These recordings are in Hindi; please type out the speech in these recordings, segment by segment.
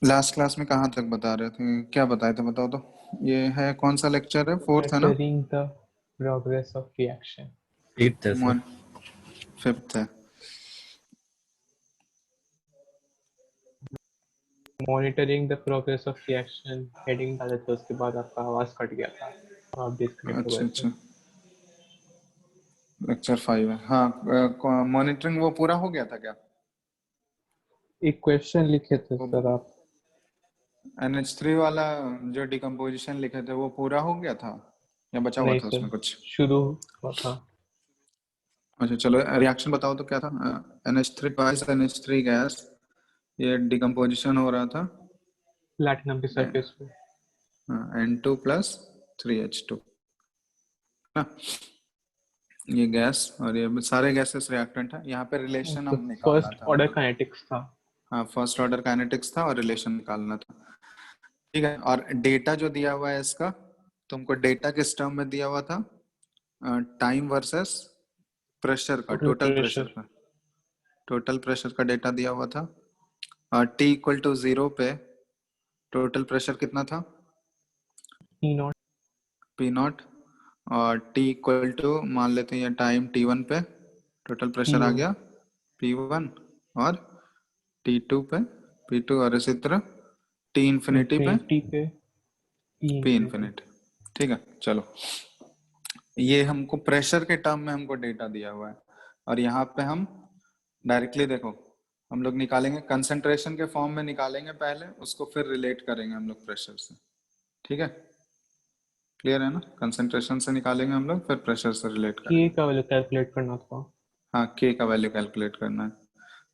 लास्ट क्लास में कहाँ तक बता रहे थे, क्या बताए थे बताओ तो। ये है कौन सा लेक्चर है, फोर्थ है ना? Monitoring the progress of reaction. Fifth है सर। फिफ्थ है। Monitoring the progress of reaction heading डाले थे, उसके बाद आपका आवाज कट गया था और आप डिस्कनेक्ट हो अच्छा गए थे। अच्छा, लेक्चर 5 है हाँ। मॉनिटरिंग वो पूरा हो गया था क्या? एक क्वेश्चन लिखे थे वो सर आप। NH3 वाला जो डिकम्पोजिशन लिखे थे वो पूरा हो गया था या बचा हुआ नहीं था सर, उसमें कुछ? शुरू हुआ था। अच्छा चलो, रिएक्शन बताओ तो क्या था। NH3 ट्वाइस NH3 गैस, ये डिकम्पोजिशन हो रहा था। प्लैटिनम की सरफेस पे। N2 प्लस 3H2 ना, ये गैस और ये सारे गैसेस रिएक्टेंट है। यहाँ पे रिलेशन तो हम निकालना फर्स्ट था ऑर्डर मतलब। काइनेटिक्स था। हाँ, फर्स्ट ऑर्डर काइनेटिक्स था और रिलेशन निकालना था। ठीक है, और डेटा जो दिया हुआ है इसका, तुमको डेटा किस टर्म में दिया हुआ था? टाइम वर्सेस प्रेशर का, टोटल टोटल प्रेशर प्रेशर। का, टोटल प्रेशर का डेटा दिया हुआ था। और T=0 पे टोटल प्रेशर कितना था? ई नॉट। P0। और मान लेते हैं टाइम T1 पे टोटल प्रेशर आ P1। गया P1। और T2 पे P2, और इसी तरह T इन्फिनिटी पे इंफिनिटी पे ई P इंफिनिटी। इन्फिनिटी। ठीक है चलो, ये हमको प्रेशर के टर्म में हमको डेटा दिया हुआ है। और यहाँ पे हम डायरेक्टली देखो, हम लोग निकालेंगे कंसंट्रेशन के फॉर्म में निकालेंगे पहले, उसको फिर रिलेट करेंगे हम लोग प्रेशर से। ठीक है, क्लियर है ना? कंसंट्रेशन से निकालेंगे हम लोग, फिर प्रेशर से रिलेट के करेंगे। का वैल्यू कैलकुलेट करना था। हाँ, के का वैल्यू कैलकुलेट करना है।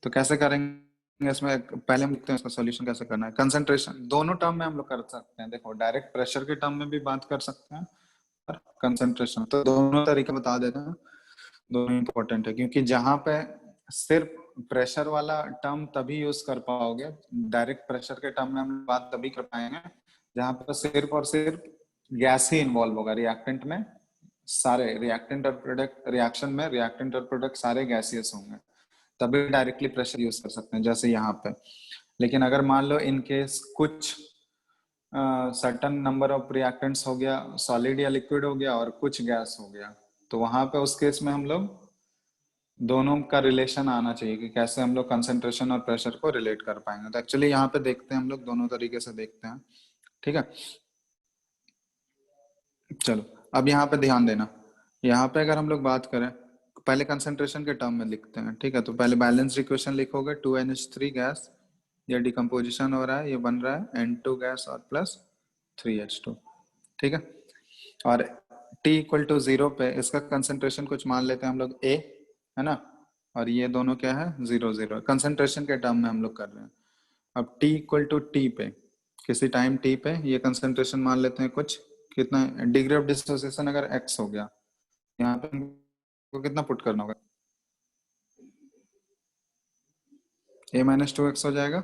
तो कैसे करेंगे इसमें, पहले हम लिखते हैं इसका सॉल्यूशन कैसे करना है। कंसंट्रेशन दोनों टर्म में हम लोग कर सकते हैं, देखो डायरेक्ट प्रेशर के टर्म में भी बात कर सकते हैं और कंसंट्रेशन, तो दोनों तरीके बता देते हैं। दोनों इंपॉर्टेंट है, क्योंकि जहां पे सिर्फ प्रेशर वाला टर्म तभी यूज कर पाओगे, डायरेक्ट प्रेशर के टर्म में हम बात तभी कर पाएंगे जहां पर सिर्फ और सिर्फ गैस ही इन्वॉल्व होगा रिएक्टेंट में। सारे रिएक्टेंट और प्रोडक्ट, रिएक्शन में रिएक्टेंट और प्रोडक्ट सारे गैसियस होंगे, तभी डायरेक्टली प्रेशर यूज कर सकते हैं जैसे यहाँ पे। लेकिन अगर मान लो इन केस कुछ सर्टन नंबर ऑफ रिएक्टेंट्स हो गया, सॉलिड या लिक्विड हो गया और कुछ गैस हो गया, तो वहां पे उस केस में हम लोग दोनों का रिलेशन आना चाहिए कि कैसे हम लोग कंसंट्रेशन और प्रेशर को रिलेट कर पाएंगे। तो एक्चुअली यहाँ पे देखते हैं हम लोग, दोनों तरीके से देखते हैं। ठीक है, चलो अब यहाँ पे ध्यान देना। यहाँ पे अगर हम लोग बात करें, पहले कंसंट्रेशन के टर्म में लिखते हैं। ठीक है, तो पहले बैलेंस इक्वेशन लिखोगे, 2NH3 गैस, ये डिकम्पोजिशन हो रहा है, ये बन रहा है N2 गैस और प्लस 3H2। ठीक है, और T=0 पे इसका कंसंट्रेशन कुछ मान लेते हैं हम लोग A, है ना? और ये दोनों क्या है, 0 0, कंसंट्रेशन के टर्म में हम लोग कर रहे हैं। अब T पे, किसी टाइम T पे ये कंसंट्रेशन मान लेते हैं कुछ, कितना डिग्री ऑफ डिसोसिएशन अगर X हो गया, यहाँ पे हमको कितना पुट करना होगा? A-2X हो जाएगा।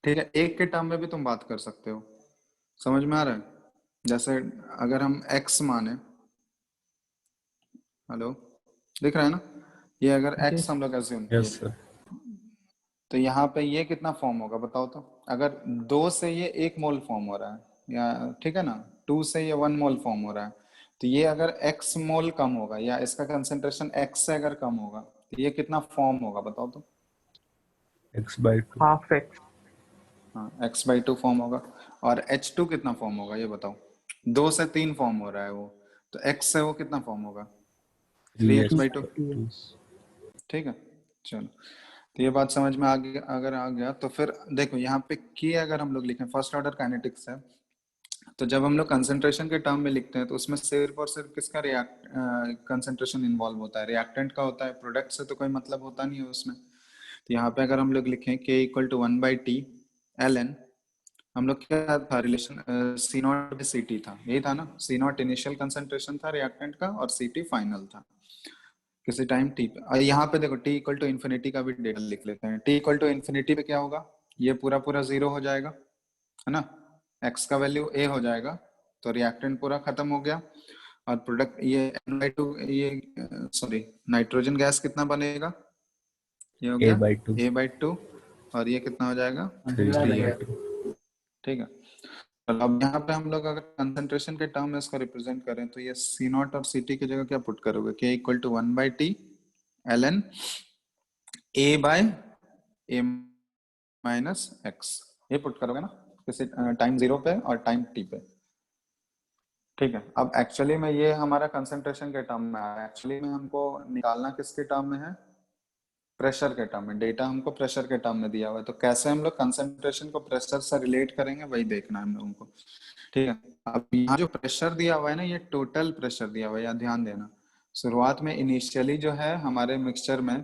ठीक है, एक के टर्म में भी तुम बात कर सकते हो, समझ में आ रहा है? जैसे अगर हम X माने, हेलो, दिख रहा है ना? ये अगर X यस। हम लोग अज्यूम किए, यस सर। तो यहाँ पे ये कितना फॉर्म होगा बताओ तो। अगर 2 से ये 1 मोल फॉर्म हो रहा है या, ठीक है ना, 2 से ये 1 मोल फॉर्म हो रहा है, तो ये अगर X मोल कम होगा या इसका कंसंट्रेशन X से अगर कम होगा, तो ये कितना फॉर्म होगा बताओ तो। x/2। Half x. हाँ, X/2 फॉर्म होगा। और H2 कितना फॉर्म होगा ये बताओ। 2 से 3 फॉर्म हो रहा है वो, तो X से वो कितना फॉर्म होगा? 3X/2। 3x/2। ठीक है, चलो, तो ये बात समझ में आ गया। अगर आ गया तो फिर देखो यहाँ पे के अगर हम लोग लिखें, फर्स्ट ऑर्डर काइनेटिक्स है, तो जब हम लोग कंसंट्रेशन के टर्म में लिखते हैं तो उसमें सिर्फ और सिर्फ किसका रिएक्ट कंसंट्रेशन इन्वॉल्व होता है, रिएक्टेंट का होता है, प्रोडक्ट से तो कोई मतलब होता नहीं है उसमें। तो यहाँ पे अगर हम लोग लिखें K=1/T हम लोग क्या था रिलेशन, C0/Ct था, यही था ना? C0 इनिशियल कंसंट्रेशन था रिएक्टेंट का और Ct फाइनल था किसी टाइम T पे। और यहाँ पे देखो T=इन्फिनिटी का भी डेटा लिख लेते हैं। T=इन्फिनिटी पे क्या होगा, ये पूरा पूरा जीरो हो जाएगा, है ना? X का वैल्यू A हो जाएगा, तो रिएक्टेंट पूरा खत्म हो गया। और प्रोडक्ट ये N/2, ये सॉरी नाइट्रोजन गैस कितना बनेगा, ये हो गया a/2। A/2। और ये कितना हो जाएगा 3R2। ठीक है। और अब यहाँ पे हम लोग अगर कंसंट्रेशन के टर्म में इसको रिप्रेजेंट करें तो ये सी नॉट और सी टी की जगह क्या पुट करोगे, k equal to 1/t ln a by a minus x, ये पुट करोगे ना किसी टाइम 0 पे और टाइम t पे। ठीक है, अब एक्चुअली में ये हमारा कंसंट्रेशन के टर्म में आया, एक्चुअली में हमको निकालना किसके टर्म में है, प्रेशर के टर्म में। डेटा हमको प्रेशर के टर्म में दिया हुआ है, तो कैसे हम लोग कंसंट्रेशन को प्रेशर से रिलेट करेंगे वही देखना है हम लोगों को। ठीक है, अब यहाँ जो प्रेशर दिया हुआ है ना, ये टोटल प्रेशर दिया हुआ है, यहाँ ध्यान देना। शुरुआत में इनिशियली जो है हमारे मिक्सचर में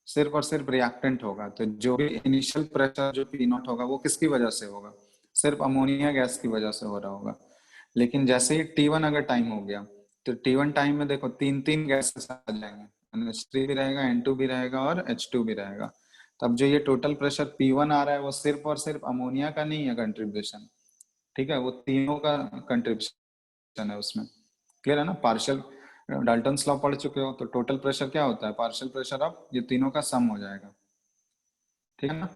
सिर्फ और सिर्फ रिएक्टेंट होगा, तो जो भी इनिशियल प्रेशर जो पी नॉट होगा वो किसकी वजह से होगा, सिर्फ अमोनिया गैस की वजह से हो रहा होगा। लेकिन जैसे ही T1 अगर टाइम हो गया तो T1 टाइम में देखो तीन तीन गैसेस आ जाएंगे, NH3 भी रहेगा, N2 भी रहेगा और H2 भी रहेगा। तब जो ये टोटल प्रेशर P1 आ रहा है वो सिर्फ और सिर्फ अमोनिया का नहीं है कंट्रीब्यूशन, ठीक है, वो तीनों का कंट्रीब्यूशन है उसमें। क्लियर है ना, पार्शियल डाल्टन्स लॉ पढ़ चुके हो, तो टोटल प्रेशर क्या होता है, पार्शियल प्रेशर ऑफ ये तीनों का सम हो जाएगा। ठीक है ना,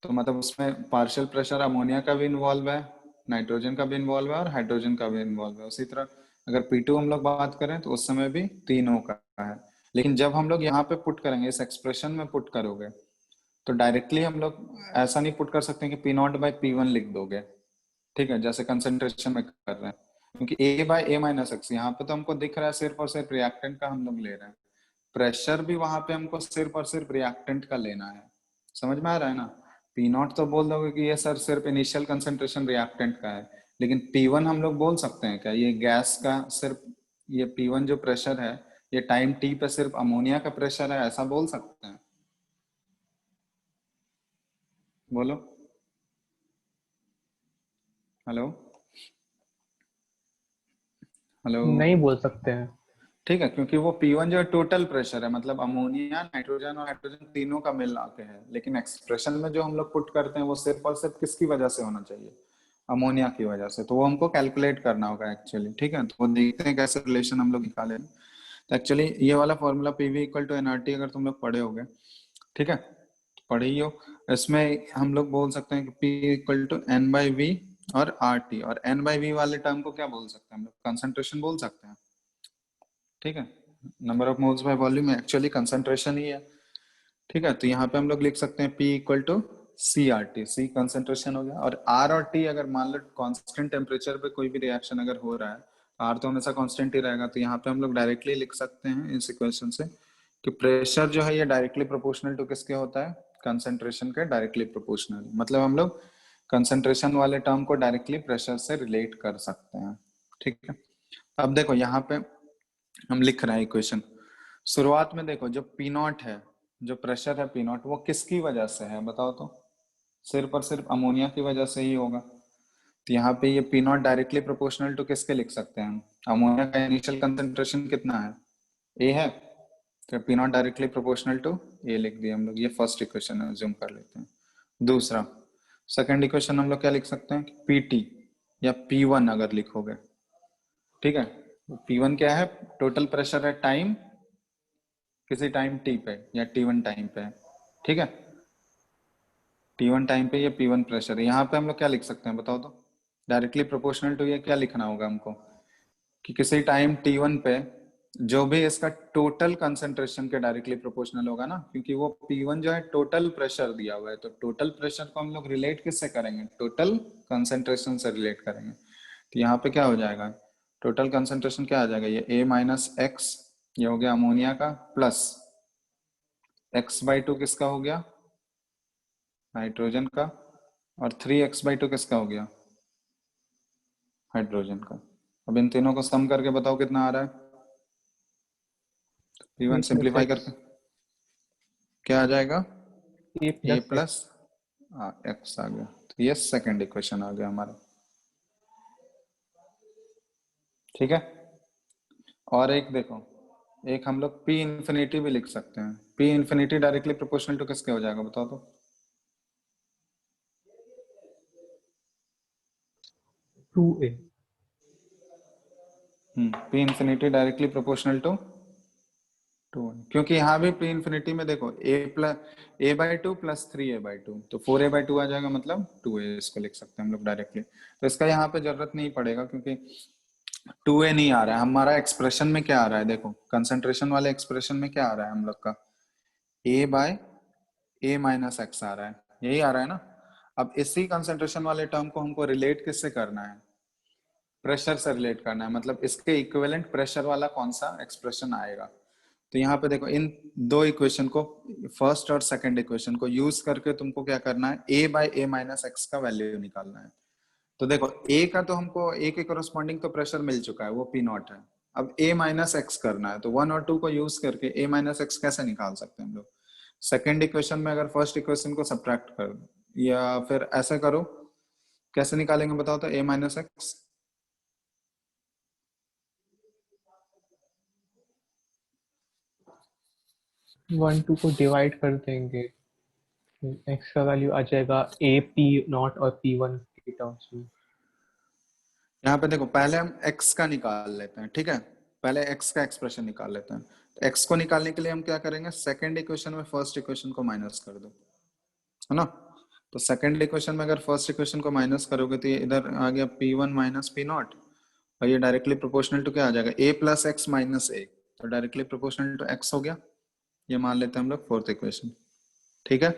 तो मतलब उसमें पार्शियल प्रेशर अमोनिया का भी इन्वॉल्व है, नाइट्रोजन का भी इन्वॉल्व है और हाइड्रोजन का भी इन्वॉल्व है। उसी तरह अगर P2 हम लोग बात करें तो उस समय भी तीनों का है। लेकिन जब हम लोग यहाँ पे पुट करेंगे, इस एक्सप्रेशन में पुट करोगे, तो डायरेक्टली हम लोग ऐसा नहीं पुट कर सकते कि पी नॉट बाई P1 लिख दोगे, ठीक है, जैसे कंसंट्रेशन में कर रहे हैं, क्योंकि A by A minus x यहाँ पे तो हमको दिख रहा है सिर्फ और सिर्फ रिएक्टेंट का हम लोग ले रहे हैं, प्रेशर भी वहां पे हमको सिर्फ और सिर्फ रिएक्टेंट का लेना है। समझ में आ रहा है ना, पी नॉट तो बोल दोगे कि ये सर सिर्फ इनिशियल कंसंट्रेशन रिएक्टेंट का है, लेकिन P1 हम लोग बोल सकते हैं क्या, ये गैस का सिर्फ ये P1 जो प्रेशर है ये टाइम t पे सिर्फ अमोनिया का प्रेशर है, ऐसा बोल सकते हैं? बोलो, हेलो हेलो। नहीं बोल सकते हैं। ठीक है, क्योंकि वो P1 जो टोटल प्रेशर है, मतलब अमोनिया, नाइट्रोजन और हाइड्रोजन तीनों का मिल के है, लेकिन एक्सप्रेशन में जो हम लोग पुट करते हैं वो सिर्फ और सिर्फ किसकी वजह से होना चाहिए, अमोनिया की वजह से, तो वो हमको कैलकुलेट करना होगा एक्चुअली। ठीक है, तो वो देखते हैं कैसे रिलेशन हम लोग निकालें। तो एक्चुअली ये वाला formula PV equal to NRT अगर तुम लोग पढ़े होगे, ठीक है, पढ़े ही हो, इसमें हम लोग बोल सकते हैं कि P equal to N by V और आर टी, और एन बाई वी वाले टर्म को क्या बोल सकते हैं हम लोग, कंसंट्रेशन बोल सकते हैं। ठीक है, number of moles by volume actually concentration ही है। ठीक है, तो यहाँ पे हम लोग लिख सकते हैं P equal to C R T, C concentration हो गया, और R और T अगर मान लो कांस्टेंट टेम्परेचर पे कोई भी रिएक्शन अगर हो रहा है, R तो हमेशा कांस्टेंट ही रहेगा, तो यहाँ पे हम लोग डायरेक्टली लिख सकते हैं इस इक्वेशन से कि प्रेशर जो है ये डायरेक्टली प्रोपोर्शनल टू किसके होता है, कंसंट्रेशन के डायरेक्टली प्रोपोर्शनल, मतलब हम लोग कंसंट्रेशन वाले टर्म को डायरेक्टली प्रेशर से रिलेट कर सकते हैं। ठीक है, अब देखो यहाँ पे हम लिख रहे हैं इक्वेशन, शुरुआत में देखो जो पी नॉट है, जो प्रेशर है पी नॉट, वो किसकी वजह से है बताओ तो, सिर्फ और सिर्फ अमोनिया की वजह से ही होगा। तो यहाँ पे ये P not directly proportional to किसके लिख सकते हैं हम, अमोनिया का इनिशियल कंसंट्रेशन कितना है, ए है, तो P not directly proportional to A लिख दिया हम लोग, ये फर्स्ट इक्वेशन है, ज्यूम कर लेते हैं। दूसरा सेकंड इक्वेशन हम लोग क्या लिख सकते हैं, पी टी या P1 अगर लिखोगे, ठीक है, P1 क्या है, टोटल प्रेशर है टाइम किसी टाइम t पे या T1 टाइम पे, ठीक है, T1 टाइम पे ये P1 प्रेशर है। यहाँ पे हम लोग क्या लिख सकते हैं बताओ तो, डायरेक्टली प्रोपोर्शनल टू ये क्या लिखना होगा हमको कि किसी टाइम T1 पे जो भी इसका टोटल कंसंट्रेशन के डायरेक्टली प्रोपोर्शनल होगा ना, क्योंकि वो P1 जो है टोटल प्रेशर दिया हुआ है, तो टोटल प्रेशर को हम लोग रिलेट किससे करेंगे, टोटल कंसंट्रेशन से रिलेट करेंगे। तो यहाँ पे क्या हो जाएगा, टोटल कंसंट्रेशन क्या आ जाएगा, ये A माइनस एक्स, ये हो गया अमोनिया का, प्लस x/2 किसका हो गया, नाइट्रोजन का, और 3x/2 किसका हो गया, हाइड्रोजन का। अब इन तीनों को सम करके बताओ कितना आ रहा है, P1 ए प्लस सिंप्लीफाई एक्स, करके क्या आ जाएगा, A a plus plus X. X आ गया, तो ये सेकंड इक्वेशन आ गया हमारा। ठीक है, और एक देखो, एक हम लोग P इंफिनिटी भी लिख सकते हैं, P infinity directly proportional to किसके हो जाएगा बताओ तो, 2A। P infinity directly proportional to 2, क्योंकि यहाँ भी प्री इन्फिनिटी में देखो a/2 + 3a/2, तो 4a/2 आ जाएगा, मतलब 2a इसको लिख सकते हैं हम लोग डायरेक्टली। तो इसका यहाँ पे जरूरत नहीं पड़ेगा क्योंकि 2a नहीं आ रहा है हमारा एक्सप्रेशन में। क्या आ रहा है देखो, कंसंट्रेशन वाले एक्सप्रेशन में क्या आ रहा है हम लोग का, a/a - x आ रहा है, यही आ रहा है ना। अब इसी कंसंट्रेशन वाले टर्म को हमको रिलेट किससे करना है, प्रेशर से रिलेट करना है, मतलब इसके इक्विवेलेंट प्रेशर वाला कौन सा एक्सप्रेशन आएगा। तो यहाँ पे देखो इन दो इक्वेशन को, फर्स्ट और सेकंड इक्वेशन को यूज करके तुमको क्या करना है, a/a - x का वैल्यू निकालना है। तो देखो a का तो हमको a के कोरस्पॉन्डिंग तो प्रेशर मिल चुका है, वो p0 है। अब a - x करना है, तो 1 और 2 को यूज करके a - x कैसे निकाल सकते हैं हम लोग, सेकंड इक्वेशन में अगर फर्स्ट इक्वेशन को सब्ट्रैक्ट कर दो, या फिर ऐसा करो, कैसे निकालेंगे बताओ तो, a - x 1 2 को डिवाइड कर देंगे, x का वैल्यू आ जाएगा a p0 और p1 के टर्म्स में। यहाँ पे देखो पहले हम x का निकाल लेते हैं, ठीक है, पहले x का एक्सप्रेशन निकाल लेते हैं। तो x को निकालने के लिए हम क्या करेंगे, सेकंड इक्वेशन में फर्स्ट इक्वेशन को माइनस कर दो, है ना। तो सेकंड इक्वेशन में अगर फर्स्ट इक्वेशन को माइनस करोगे तो ये इधर आ गया p1 - p0, और ये डायरेक्टली प्रोपोर्शनल टू क्या आ जाएगा, a + x - a, तो डायरेक्टली प्रोपोर्शनल टू x हो गया। ये मान लेते हैं हम लोग फोर्थ इक्वेशन, ठीक है।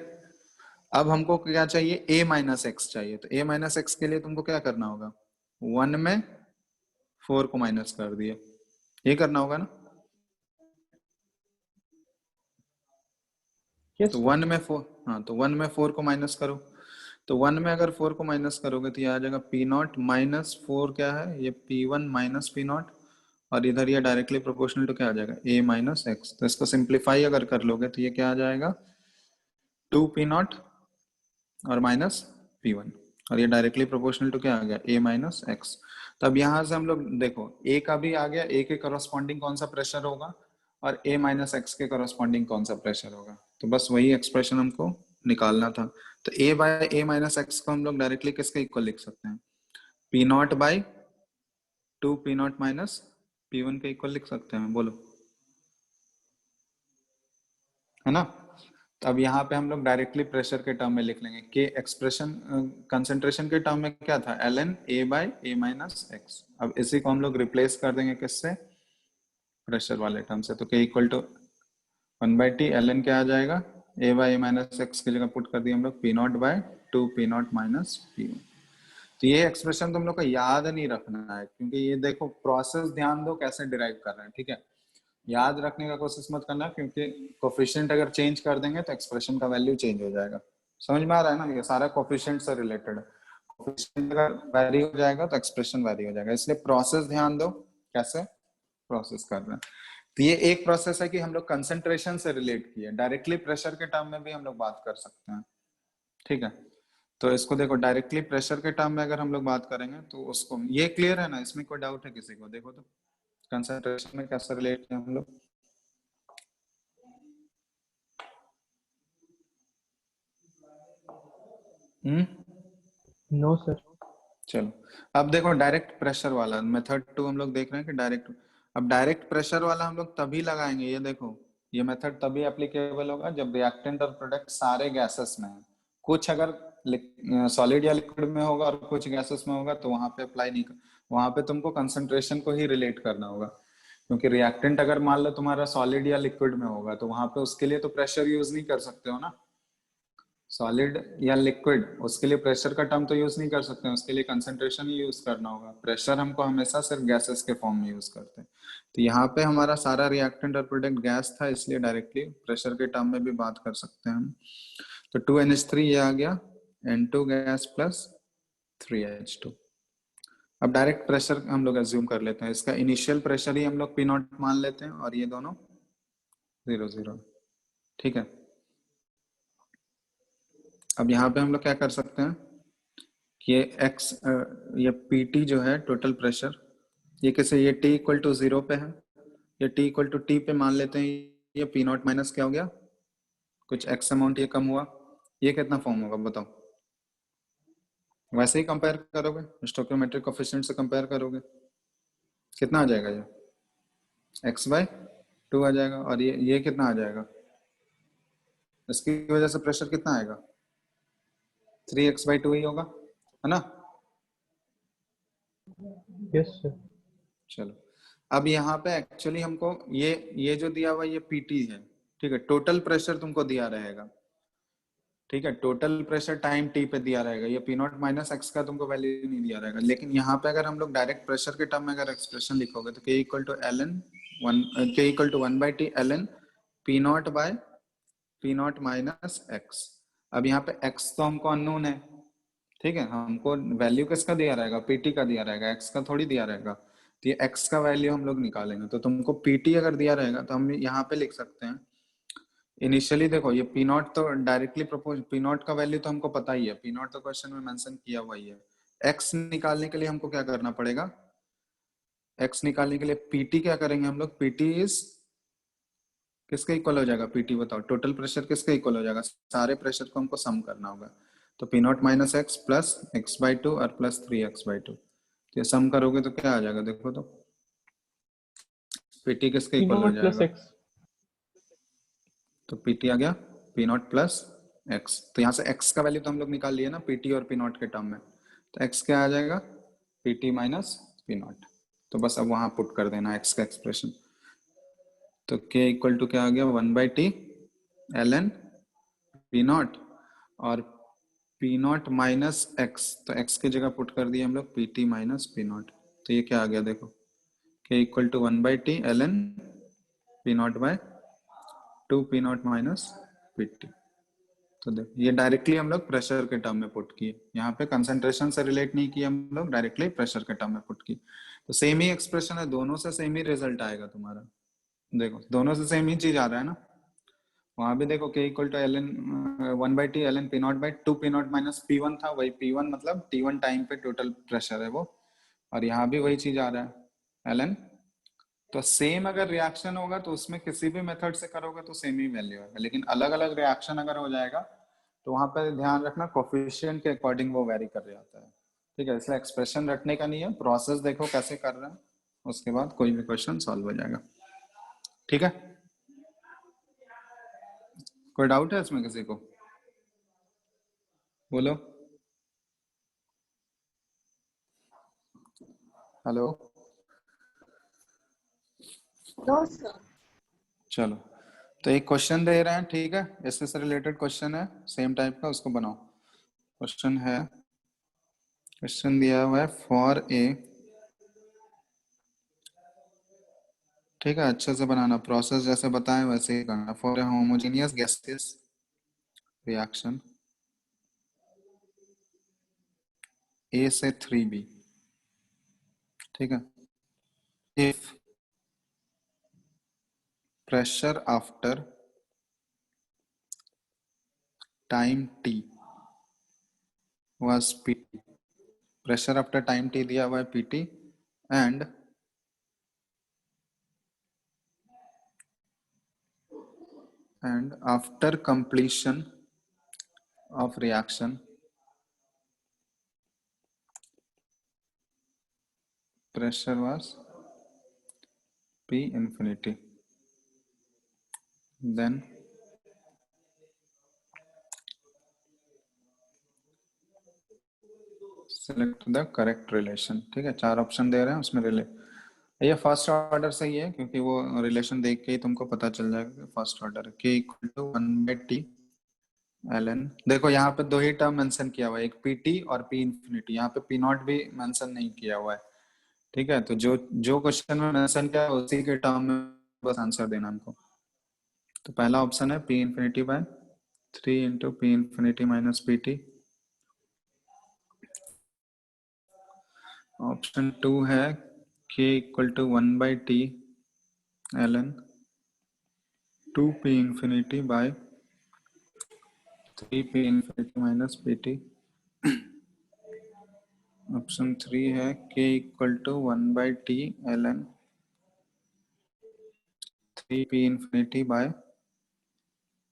अब हमको क्या चाहिए, a - x चाहिए। तो a - x के लिए तुमको क्या करना होगा, 1 में 4 को माइनस कर दिया, ये करना होगा ना। यस तो सर। 1 में 4, हाँ तो 1 में 4 को माइनस करो। तो 1 में अगर 4 को माइनस करोगे तो ये आ जाएगा p0 - 4 क्या है, ये p1 - p0, और इधर ये डायरेक्टली प्रोपोर्शनल टू क्या आ जाएगा, a - x। तो इसको सिंप्लीफाई अगर कर लोगे तो ये क्या आ जाएगा, 2p0 और माइनस p1, और ये डायरेक्टली प्रोपोर्शनल टू क्या आ गया, a - x। तो अब यहाँ से हम लोग देखो a का भी आ गया, a के करस्पॉन्डिंग कौन सा प्रेशर होगा, और a - x के करस्पॉन्डिंग कौन सा प्रेशर होगा। तो बस वही एक्सप्रेशन हमको निकालना था। तो a/a - x को हम लोग डायरेक्टली किसके इक्वल लिख सकते हैं, p0/2p0 - p1 के इक्वल लिख सकते हैं, बोलो, है ना। तो अब यहाँ पे हम लोग डायरेक्टली प्रेशर के टर्म में लिख लेंगे कि एक्सप्रेशन कंसंट्रेशन के टर्म में क्या था, ln a/a - x। अब इसी को हम लोग रिप्लेस कर देंगे किससे, प्रेशर वाले टर्म से। तो k = 1/t, ln क्या आ जाएगा, a/a - x की जगह पुट कर दिया हम लोग p0/2p0 - p1। तो ये एक्सप्रेशन तुम लोग को याद नहीं रखना है, क्योंकि ये देखो प्रोसेस ध्यान दो कैसे डिराइव कर रहे हैं, ठीक है। याद रखने का कोशिश मत करना, क्योंकि कोफिशिएंट अगर चेंज कर देंगे तो एक्सप्रेशन का वैल्यू चेंज हो जाएगा। समझ में आ रहा है ना, ये सारा कोफिशिएंट से रिलेटेड है। कोफिशिएंट अगर वैरी हो जाएगा तो एक्सप्रेशन वैरी हो जाएगा, इसलिए प्रोसेस ध्यान दो कैसे प्रोसेस कर रहे हैं। तो ये एक प्रोसेस है कि हम लोग कंसंट्रेशन से रिलेट किए, डायरेक्टली प्रेशर के टर्म में भी हम लोग बात कर सकते हैं, ठीक है। तो इसको देखो डायरेक्टली प्रेशर के टर्म में अगर हम लोग बात करेंगे तो उसको, ये क्लियर है ना, इसमें कोई डाउट है किसी को, देखो तो कंसंट्रेशन में कैसे रिलेट किया हम लोग। हम्म, नो सर। चलो अब देखो डायरेक्ट प्रेशर वाला मेथड 2 हम लोग देख रहे हैं कि डायरेक्ट, अब डायरेक्ट प्रेशर वाला हम लोग तभी लगाएंगे, ये देखो ये मेथड तभी एप्लीकेबल होगा जब रिएक्टेंट और प्रोडक्ट सारे गैसेस में है। कुछ अगर सॉलिड या लिक्विड में होगा और कुछ गैसेस में होगा तो वहां पे अप्लाई नहीं कर, वहां पे तुमको कंसंट्रेशन को ही रिलेट करना होगा, क्योंकि रिएक्टेंट अगर मान लो तुम्हारा सॉलिड या लिक्विड में होगा तो वहां पे उसके लिए तो प्रेशर यूज नहीं कर सकते हो ना, सॉलिड या लिक्विड, उसके लिए प्रेशर का टर्म तो यूज नहीं कर सकते हैं, उसके लिए कंसंट्रेशन ही यूज करना होगा। प्रेशर हमको हमेशा सिर्फ गैसेस के फॉर्म में यूज करते हैं। तो यहाँ पे हमारा सारा रिएक्टेंट और प्रोडक्ट गैस था, इसलिए डायरेक्टली प्रेशर के टर्म में भी बात कर सकते हैं हम। तो 2NH3 ये आ गया, N2 गैस प्लस 3H2। अब डायरेक्ट प्रेशर हम लोग एज्यूम कर लेते हैं, इसका इनिशियल प्रेशर ही हम लोग P0 मान लेते हैं, और ये दोनों 0 0, ठीक है। अब यहाँ पे हम लोग क्या कर सकते हैं कि ये x ये PT जो है टोटल प्रेशर, ये कैसे, ये T = 0 पे है, ये T = T पे मान लेते हैं, ये P0 माइनस क्या हो गया, कुछ x अमाउंट ये कम हुआ, ये कितना फॉर्म होगा बताओ। वैसे ही कंपेयर करोगे, स्टोइकोमेट्रिक कोफिशिएंट से कंपेयर करोगे, कितना आ जाएगा ये, x/, 2 आ जाएगा, और ये कितना आ जाएगा, इसकी वजह से प्रेशर कितना आएगा, 3x/2 ही होगा, है ना। Yes sir. चलो, अब यहाँ पे एक्चुअली हमको ये जो दिया हुआ ये पीटी है, ठीक है, टोटल प्रेशर तुमको दिया रहेगा, ठीक है, टोटल प्रेशर टाइम टी पे दिया रहेगा, ये पी नॉट माइनस एक्स का तुमको वैल्यू नहीं दिया रहेगा। लेकिन यहाँ पे अगर हम लोग डायरेक्ट प्रेशर के टर्म में अगर एक्सप्रेशन लिखोगे तो k equal to L N k equal to 1/t L N P naught by P naught minus x. अब यहाँ पे एक्स तो हमको अननोन है, ठीक है, हमको वैल्यू किसका दिया रहेगा, पीटी का दिया रहेगा, एक्स का थोड़ी दिया रहेगा। तो ये एक्स का वैल्यू हम लोग निकालेंगे, तो तुमको पीटी अगर दिया रहेगा तो हम यहाँ पे लिख सकते हैं इनिशियली। देखो ये पी नॉट तो डायरेक्टली प्रपोज, पी नॉट का वैल्यू तो हमको पता ही है, पी नॉट तो क्वेश्चन में मेंशन किया हुआ ही है। एक्स निकालने के लिए हमको क्या करना पड़ेगा, एक्स निकालने के लिए पीटी क्या करेंगे हम लोग, पीटी इज किसके इक्वल हो जाएगा, पीटी बताओ, टोटल प्रेशर किसके इक्वल हो जाएगा, सारे प्रेशर को हमको सम करना होगा। तो P naught minus x plus x/2 और प्लस 3x/2, ये सम करोगे तो क्या आ जाएगा, देखो तो पीटी किसके पी इक्वल हो नॉट प्लस जाएगा, एक्स। तो पीटी आ गया पी नॉट प्लस एक्स। तो यहाँ से एक्स का वैल्यू तो हम लोग निकाल लिए ना पीटी और पी नॉट के टर्म में, तो एक्स क्या आ जाएगा, पीटी माइनस पी नॉट। तो बस अब वहां पुट कर देना एक्स का एक्सप्रेशन। तो के इक्वल टू क्या आ गया, 1/t L N P naught और पी नॉट माइनस एक्स, तो एक्स की जगह पुट कर दिए हम लोग P T minus P naught. तो ये क्या आ गया देखो, k equal to 1/t L N P naught by 2 P naught minus P T. तो देखो ये डायरेक्टली हम लोग प्रेशर के टर्म में पुट किए, यहाँ पे कंसंट्रेशन से रिलेट नहीं किए हम लोग, डायरेक्टली प्रेशर के टर्म में पुट किए। तो सेम ही एक्सप्रेशन है, दोनों से सेम ही रिजल्ट आएगा तुम्हारा, देखो दोनों से सेम ही चीज आ रहा है ना। वहां भी देखो k equal to L N 1/t L N P naught by 2 P naught minus P one था, वही पी वन मतलब T1 टाइम पे टोटल प्रेशर है वो, और यहाँ भी वही चीज आ रहा है एल एन। तो सेम अगर रिएक्शन होगा तो उसमें किसी भी मेथड से करोगे तो सेम ही वैल्यू आएगा, लेकिन अलग अलग रिएक्शन अगर हो जाएगा तो वहां पर ध्यान रखना कोफिशिएंट के अकॉर्डिंग वो वेरी कर जाता है, ठीक है। इसलिए एक्सप्रेशन रटने का नहीं है, प्रोसेस देखो कैसे कर रहे हैं, उसके बाद कोई भी क्वेश्चन सॉल्व हो जाएगा, ठीक है। कोई डाउट है इसमें किसी को, बोलो। Hello, no sir. चलो, तो एक क्वेश्चन दे रहे हैं, ठीक है, इससे से रिलेटेड क्वेश्चन है सेम टाइप का, उसको बनाओ। क्वेश्चन है, क्वेश्चन दिया हुआ है फॉर ए, ठीक है, अच्छे से बनाना, प्रोसेस जैसे बताएं वैसे ही करना। For a homogeneous gases reaction A से 3b, ठीक है, if pressure after time t was pt, pressure after time t दिया हुआ है pt, and after completion of reaction pressure was p infinity, then select the correct relation, ठीक है, 4 ऑप्शन दे रहे हैं उसमें ये फर्स्ट ऑर्डर सही है क्योंकि वो रिलेशन देख के ही तुमको पता चल जाएगा first order k equal to 1/t ln। देखो यहाँ पे दो ही टर्म मेंशन किया हुआ है, एक pt और p इंफिनिटी, यहाँ पे p नॉट भी मेंशन नहीं किया हुआ है, ठीक है। तो जो जो क्वेश्चन में मेंशन किया है उसी के टर्म में बस आंसर देना हमको। तो पहला ऑप्शन है p infinity by 3 into P infinity minus P T. Option 2 है k equal to 1/t ln 2p infinity by 3p infinity minus P T. Option 3 है k equal to 1/t ln 3p infinity by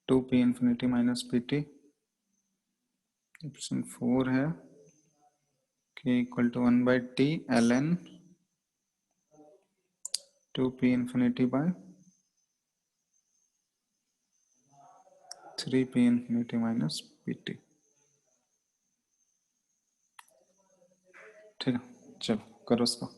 2p infinity minus P T. Option 4 है k equal to 1/t ln 2p infinity by 3p infinity minus pt। ठीक है, चलो करो उसको।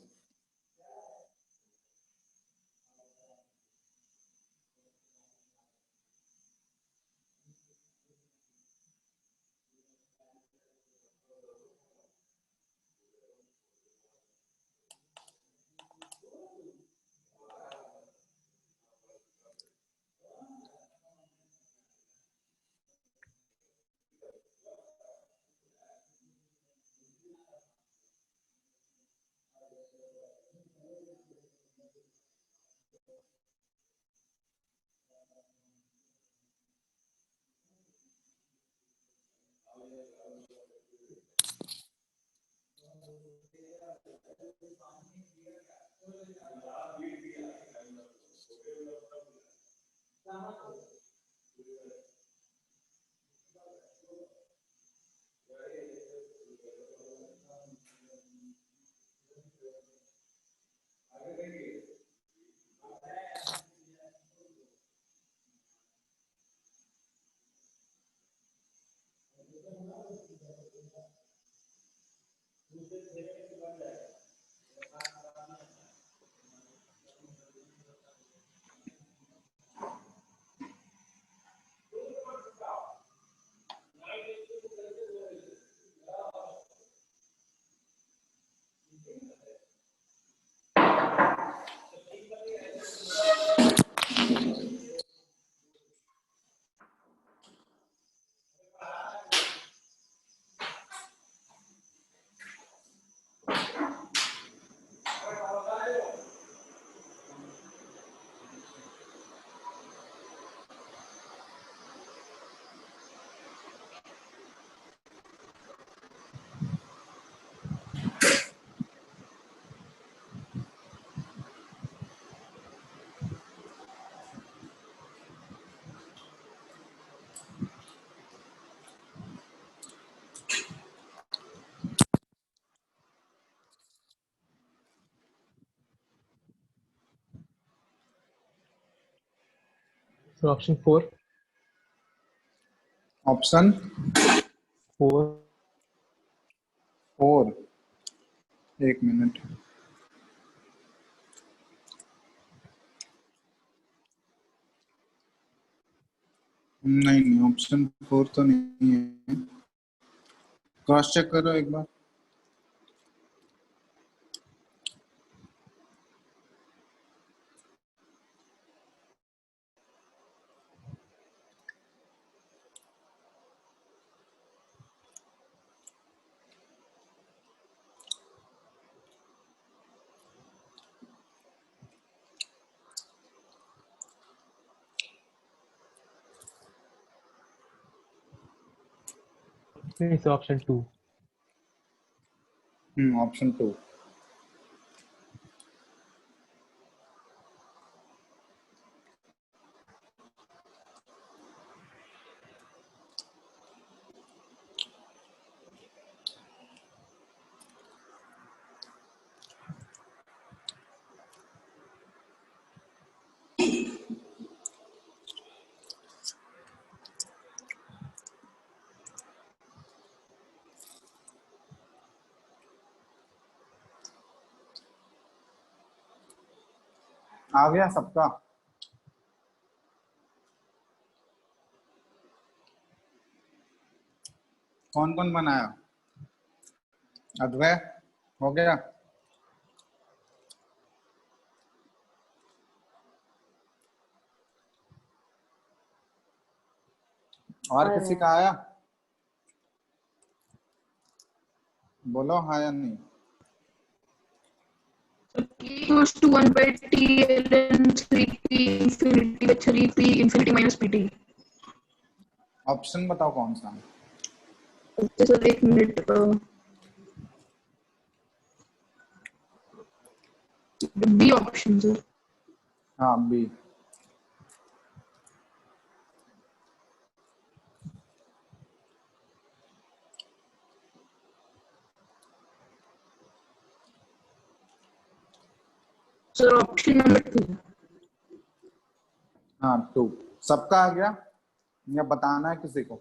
So option 4. ऑप्शन 4. 4, एक मिनट। नहीं, ऑप्शन 4 तो नहीं है, क्रॉस चेक करो एक बार। It's option 2. ऑप्शन 2। आ गया सबका? कौन कौन बनाया? अद्वै हो गया? और किसी का आया? बोलो हाँ या नहीं। equals to 1 by t ln 3p infinity by 3p infinity minus pt। Option बताओ कौन सा? ओके सर, एक मिनट। B option sir. हाँ, बी। Sir option number 2। हाँ 2 सबका आ गया। या बताना है किसी को?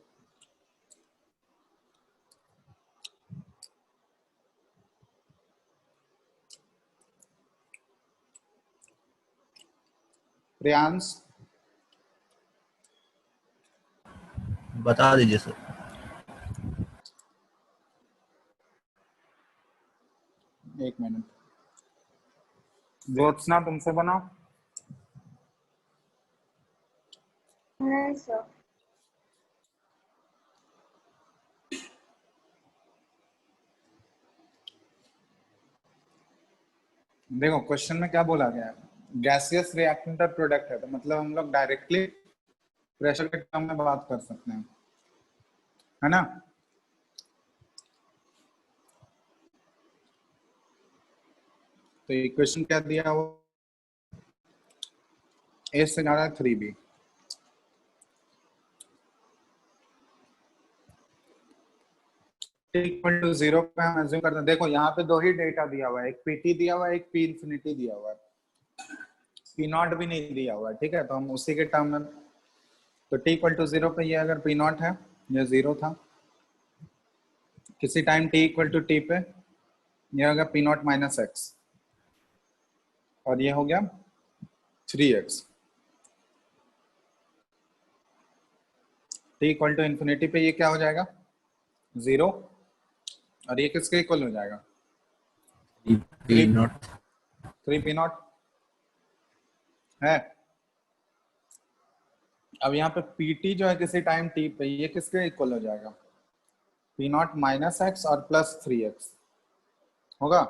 प्रियांश, बता दीजिए सर। एक मिनट। ज्योत्सना तुमसे बनाओ। नहीं सर। देखो क्वेश्चन में क्या बोला गया है, गैसियस रिएक्टेंट और प्रोडक्ट है, तो मतलब हम लोग डायरेक्टली प्रेशर के टर्म में बात कर सकते हैं, है ना? तो इक्वेशन क्या दिया वो, ए से ज्यादा 3b, इक्वल टू 0 पे हम एज्यूम करते हैं। देखो यहाँ पे दो ही डेटा दिया हुआ है, एक पीटी दिया हुआ है, एक पी इंफिनिटी दिया हुआ है, पी नॉट भी नहीं दिया हुआ है, ठीक है? तो हम उसी के टर्म में, तो टी इक्वल टू 0 पे ये अगर पी नॉट है, ये 0 था, किसी time T equal to T पे ये होगा पी नॉट माइनस एक्स, और ये हो गया 3x। T equal to infinity पे ये क्या हो जाएगा, 0, और ये किसके इक्वल हो जाएगा, पी नॉट 3 पी नॉट है। अब यहाँ पे पीटी जो है किसी टाइम टी पे, ये किसके इक्वल हो जाएगा, पी नॉट माइनस एक्स और प्लस 3x होगा।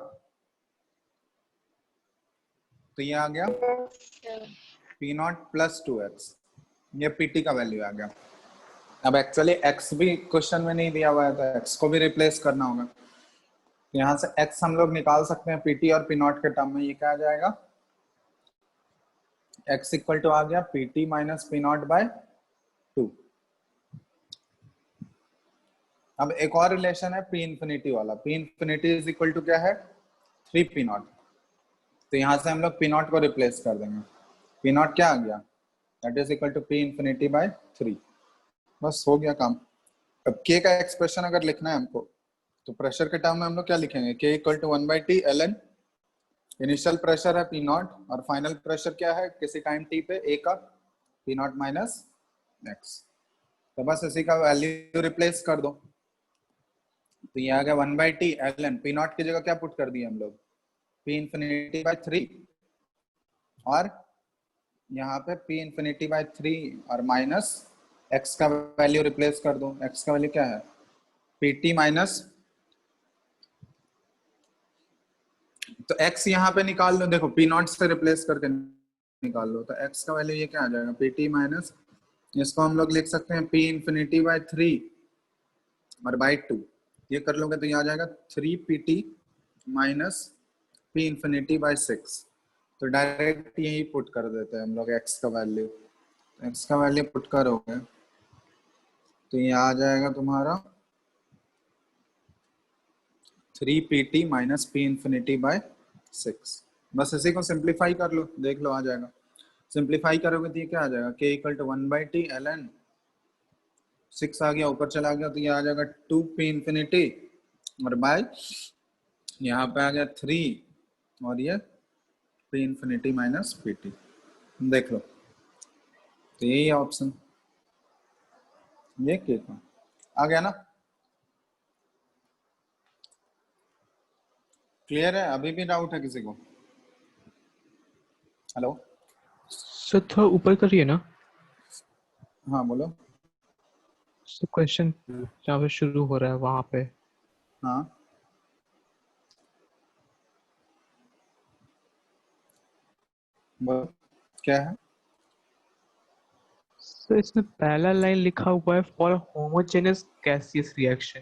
तो ये आ गया पी नॉट प्लस 2x, ये पीटी का वैल्यू आ गया। अब एक्चुअली x भी क्वेश्चन में नहीं दिया हुआ है, तो x को भी रिप्लेस करना होगा। तो यहाँ से x हम लोग निकाल सकते हैं पीटी और पी नॉट के टर्म में, ये क्या आ जाएगा, x इक्वल टू आ गया PT minus P naught by 2। अब एक और रिलेशन है पी इंफिनिटी वाला, P infinity is equal to क्या है, 3 पी नॉट। तो यहाँ से हम लोग पी नॉट को रिप्लेस कर देंगे, पी नॉट क्या आ गया, that is equal to P infinity by 3। बस हो गया काम। अब k का एक्सप्रेशन अगर लिखना है हमको, तो प्रेशर के टर्म में हम लोग क्या लिखेंगे, k equal to 1/t ln, initial pressure है पी नॉट और फाइनल प्रेशर क्या है किसी टाइम t पे, a का पी नॉट माइनस एक्स। तो बस इसी का वैल्यू रिप्लेस कर दो, तो ये आ गया 1/t ln, पी नॉट की जगह क्या पुट कर दिए हम लोग, पी इंफिनिटी बाय 3, और यहाँ पे पी इंफिनिटी बाय 3 और माइनस x का वैल्यू रिप्लेस कर दो। x का वैल्यू क्या है, pt माइनस, तो x यहाँ पे निकाल लो, देखो p नॉट से रिप्लेस करके निकाल लो, तो x का वैल्यू ये क्या आ जाएगा, pt माइनस, इसको हम लोग लिख सकते हैं p इंफिनिटी बाय 3 और बाय 2, ये कर लोगे तो ये आ जाएगा 3pt minus p infinity bye 6। तो डायरेक्ट यही पुट कर देते हैं हम लोग x का वैल्यू, x का वैल्यू पुट करोगे तो ये आ जाएगा तुम्हारा 3pt minus P infinity bye 6। बस इसी को सिंप्लीफाई कर लो, देख लो आ जाएगा। सिंप्लीफाई करोगे तो ये क्या आ जाएगा, k equal to 1/t ln, 6 आ गया ऊपर चला गया, तो ये आ जाएगा 2p इंफिनिटी और बाय यहाँ पे आ गया 3 और ये p इंफिनिटी माइनस pt। देख लो, तो यही ऑप्शन, ये k का आ गया ना। क्लियर है, अभी भी डाउट है किसी को? हेलो, सर थोड़ा ऊपर करिए ना, हाँ बोलो। सर क्वेश्चन जहाँ पे शुरू हो रहा है वहां पे। हाँ बोलो, क्या है? सर इसमें पहला लाइन लिखा हुआ है फॉर होमोजेनस गैसियस रिएक्शन,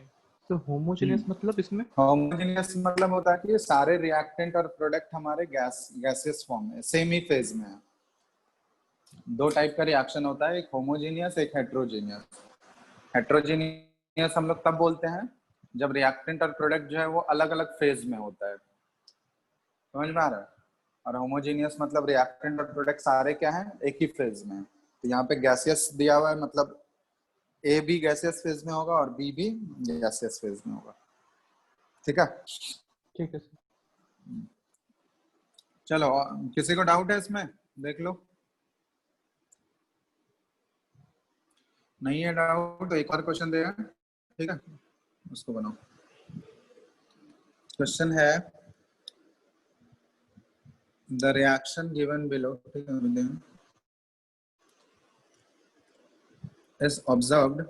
तो होमोजेनस मतलब इसमें होमोजेनियस मतलब होता है कि ये सारे रिएक्टेंट और प्रोडक्ट हमारे गैसियस फॉर्म में, सेम ही फेज में है। दो टाइप का रिएक्शन होता है, एक होमोजेनियस, एक हेट्रोजेनियस। हेट्रोजेनियस हम लोग तब बोलते हैं जब रिएक्टेंट और प्रोडक्ट जो है वो अलग अलग फेज में होता है, समझ में आ रहा है? और होमोजेनियस मतलब रिएक्टेंट और प्रोडक्ट सारे क्या हैं, एक ही फेज में। तो यहाँ पे गैसियस दिया हुआ है, मतलब ए भी गैसियस फेज में होगा और बी भी गैसियस फेज में होगा। ठीक है, ठीक है सर। चलो किसी को डाउट है इसमें, देख लो। नहीं है डाउट तो एक और क्वेश्चन देगा, ठीक है, उसको बनाओ। क्वेश्चन है द रिएक्शन गिवन बिलो, ठीक है, is observed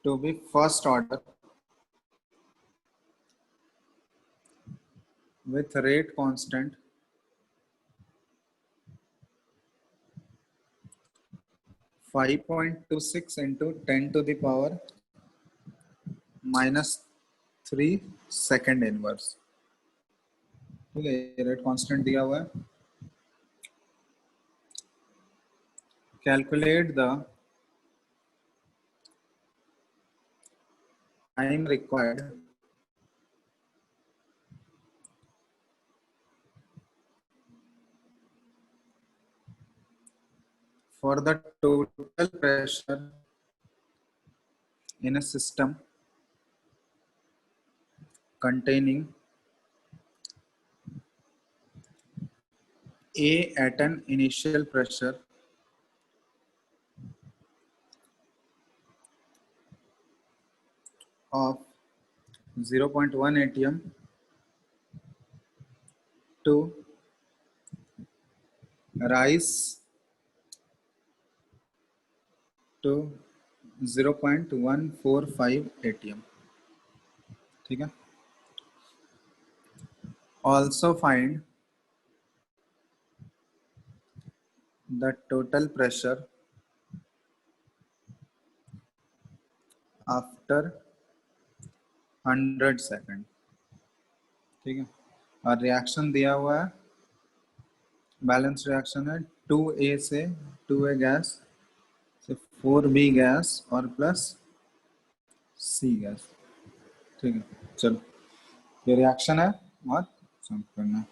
to be first order with rate constant 5.26 into 10 to the power -3 second inverse। ठीक है, ये रेट कांस्टेंट दिया हुआ है। Calculate the time required for the total pressure in a system containing A at an initial pressure of 0.1 atm to rise to 0.145 atm। ठीक है, also find the total pressure after 100 second. ठीक है, और रिएक्शन दिया हुआ है, बैलेंस रिएक्शन है 2A से 2A गैस से 4B गैस और प्लस C गैस। ठीक है, चलो ये रिएक्शन है और सम करना है।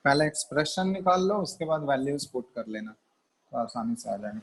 पहले एक्सप्रेशन निकाल लो, उसके बाद वैल्यूज पुट कर लेना तो आसानी से आ जाएगा।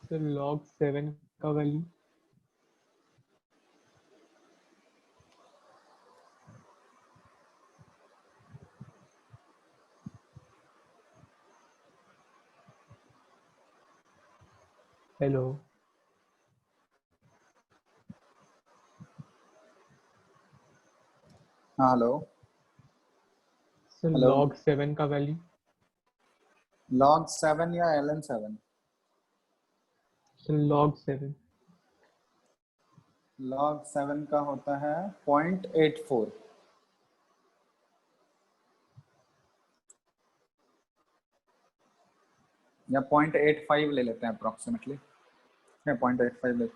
सर log 7 का वैल्यू हेलो हाँ हेलो। Sir hello. log 7 का वैल्यू log 7 या ln 7? सर log 7 log 7 का होता है 0.84 या 0.85 ले लेते हैं अप्रोक्सीमेटली। 0.85 ले।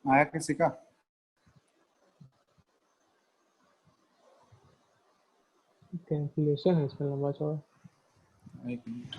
आया किसी का? कैलकुलेशन है इसमें लंबा चौड़ा। एक मिनट।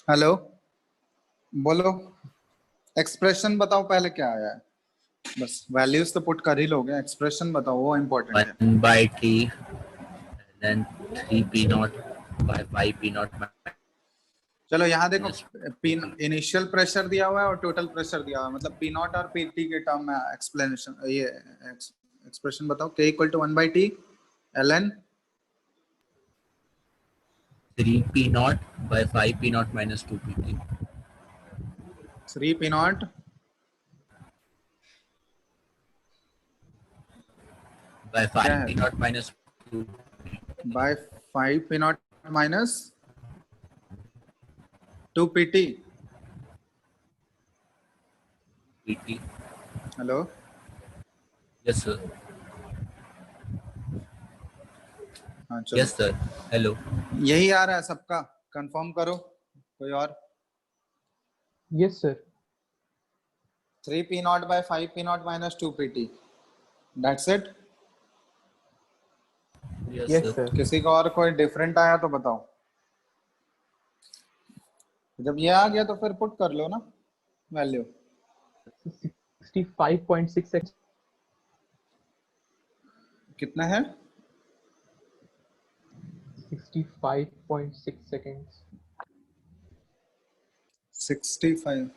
हेलो, बोलो। एक्सप्रेशन बताओ पहले क्या आया है। बस वैल्यूज तो पुट कर ही लोगे, एक्सप्रेशन बताओ, वो इम्पोर्टेंट है। 1/t then 3p0/5p0 चलो यहाँ देखो, minus P 2p। Initial pressure दिया हुआ है और टोटल प्रेशर दिया हुआ है, मतलब पी नॉट और पी टी के टर्म में एक्सप्लेनेशन, ये एक्सप्रेशन बताओ। k equal to 1/t ln 3p0/5p0 minus 2pt 3 p naught by क्या है 5p0 minus 2pt by 5 p naught minus 2 pt। Hello, yes sir हाँ चलो, yes sir hello यही आ रहा है सबका, कंफर्म करो। कोई और? Yes sir. 3p naught by 5p naught minus 2pt, that's it. Yes, yes sir. Sir. किसी को और कोई डिफरेंट आया तो बताओ। जब ये आ गया तो फिर पुट कर लो ना वैल्यू। 65.6 कितना है? 65.6 सेकेंड्स। 65।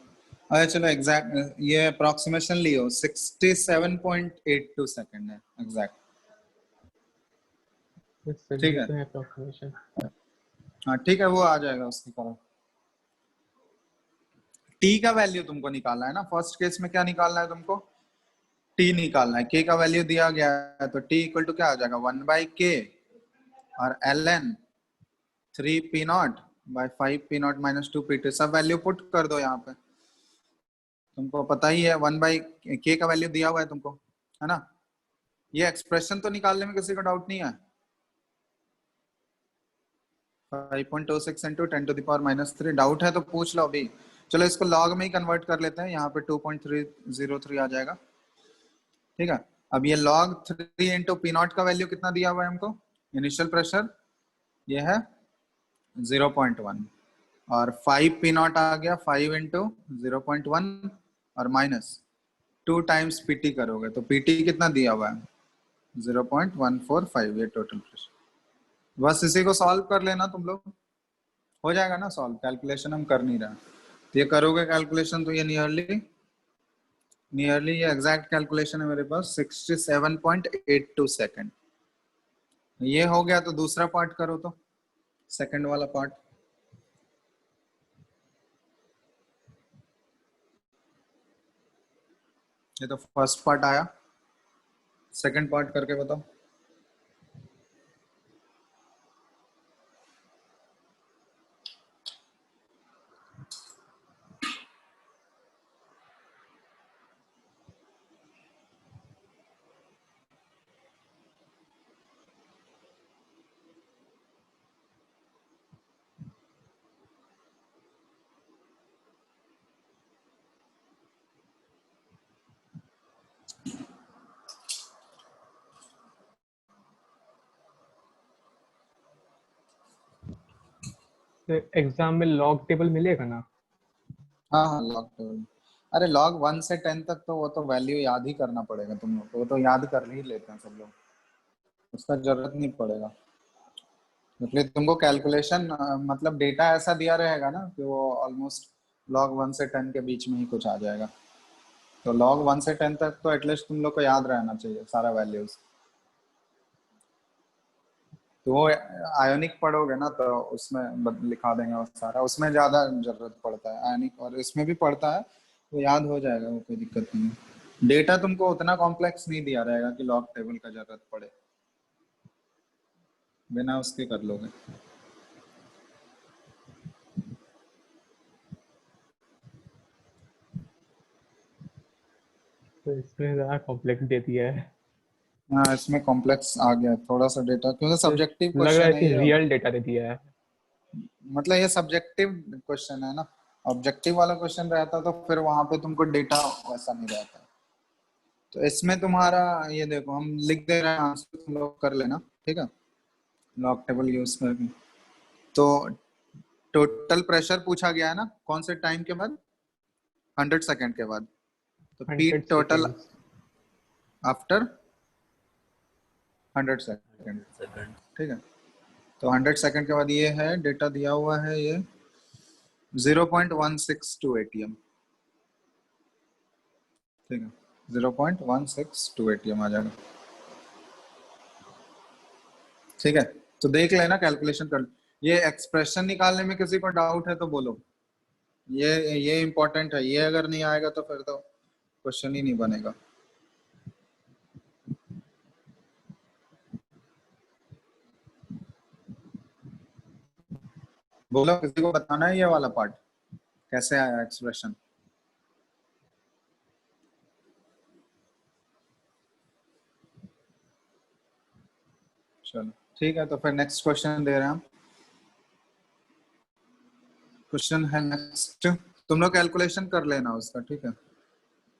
अच्छा चलो एग्जैक्ट ये अप्रोक्सीमेशन लियो, 67.82 सेकंड है एग्जैक्ट। यस सर, ठीक ये है, तो है अप्रोक्सीमेशन। हाँ ठीक है, वो आ जाएगा उसकी तरफ। टी का वैल्यू तुमको निकालना है ना, फर्स्ट केस में क्या निकालना है तुमको? टी निकालना है। के का वैल्यू दिया गया है तो टी इक्वल टू क्या आ जाएगा? 1/k और ln 3p naught by 5p naught minus 2pt, सब वैल्यू पुट कर दो यहाँ पे। तुमको पता ही है 1/k का वैल्यू दिया हुआ है तुमको, है ना? ये एक्सप्रेशन तो निकालने में किसी को डाउट नहीं है? 5.26 इंटू 10⁻³ डाउट है तो पूछ लो अभी। चलो इसको लॉग में ही कन्वर्ट कर लेते हैं, यहाँ पे 2.303 आ जाएगा। ठीक है, अब ये log 3 इंटू पी नॉट का वैल्यू कितना दिया हुआ है हमको? इनिशियल प्रेशर ये है 0.1 और 5p नॉट आ गया 5 इंटू 0.1 और माइनस 2 टाइम्स pt करोगे तो pt कितना दिया हुआ है? 0.145, ये टोटल प्रेशर। बस इसी को सॉल्व कर लेना तुम लोग, हो जाएगा ना सॉल्व। कैलकुलेशन हम कर नहीं रहे, तो ये करोगे कैलकुलेशन तो ये नियरली ये एग्जैक्ट कैलकुलेशन है मेरे पास 67.82 सेकंड। ये हो गया तो दूसरा पार्ट करो, तो सेकंड वाला पार्ट। ये तो फर्स्ट पार्ट आया, सेकंड पार्ट करके बताओ। तो एग्जाम में लॉग टेबल मिलेगा ना? हाँ हाँ, लॉग टेबल। अरे लॉग 1 से 10 तक तो वो तो वैल्यू याद ही करना पड़ेगा तुम लोग को, वो तो याद कर ही लेते हैं सब लोग, उसका जरूरत नहीं पड़ेगा। इसलिए तुमको कैलकुलेशन मतलब डेटा ऐसा दिया रहेगा ना कि वो ऑलमोस्ट log 1 से 10 के बीच में ही कुछ आ जाएगा। तो log 1 से 10 तक तो एटलीस्ट तुम लोग को याद रहना चाहिए सारा वैल्यूज। तो वो आयोनिक पढ़ोगे ना तो उसमें लिखा देंगे वो सारा, उसमें ज्यादा जरूरत पड़ता है आयोनिक, और इसमें भी पड़ता है, वो याद हो जाएगा, वो कोई दिक्कत नहीं है। डेटा तुमको उतना कॉम्प्लेक्स नहीं दिया रहेगा कि लॉग टेबल का जरूरत पड़े, बिना उसके कर लोगे। तो इसमें ज़्यादा कॉम्प्लेक्स दे दिया है। हाँ इसमें कॉम्प्लेक्स आ गया थोड़ा सा डेटा, क्योंकि तो सब्जेक्टिव लग रहा है क्वेश्चन है कि ये। रियल डेटा दे दिया है। मतलब ये सब्जेक्टिव क्वेश्चन है ना, ऑब्जेक्टिव वाला क्वेश्चन रहता तो फिर वहां पे तुमको डेटा वैसा नहीं रहता। तो इसमें तुम्हारा ये देखो हम लिख दे रहे हैं, आंसर तुम लोग कर लेना, ठीक है, लॉग टेबल यूज करके। तो टोटल प्रेशर पूछा गया है ना, कौन से टाइम के बाद? 100 सेकंड के बाद। तो P 100 total seconds. After 100 second, 100 seconds. ठीक है। तो 100 सेकंड के बाद ये है डेटा दिया हुआ है, ये 0.162 ATM, ठीक है, 0.162 ATM आ जाएगा। ठीक है, तो देख लेना कैलकुलेशन कर। ये एक्सप्रेशन निकालने में किसी को डाउट है तो बोलो, ये इंपॉर्टेंट है, ये अगर नहीं आएगा तो फिर तो क्वेश्चन ही नहीं बनेगा। बोलो, किसी को बताना है ये वाला पार्ट कैसे आया एक्सप्रेशन। चलो ठीक है, तो फिर नेक्स्ट क्वेश्चन दे रहे हैं हम। क्वेश्चन है नेक्स्ट, तुम लोग कैलकुलेशन कर लेना उसका, ठीक है।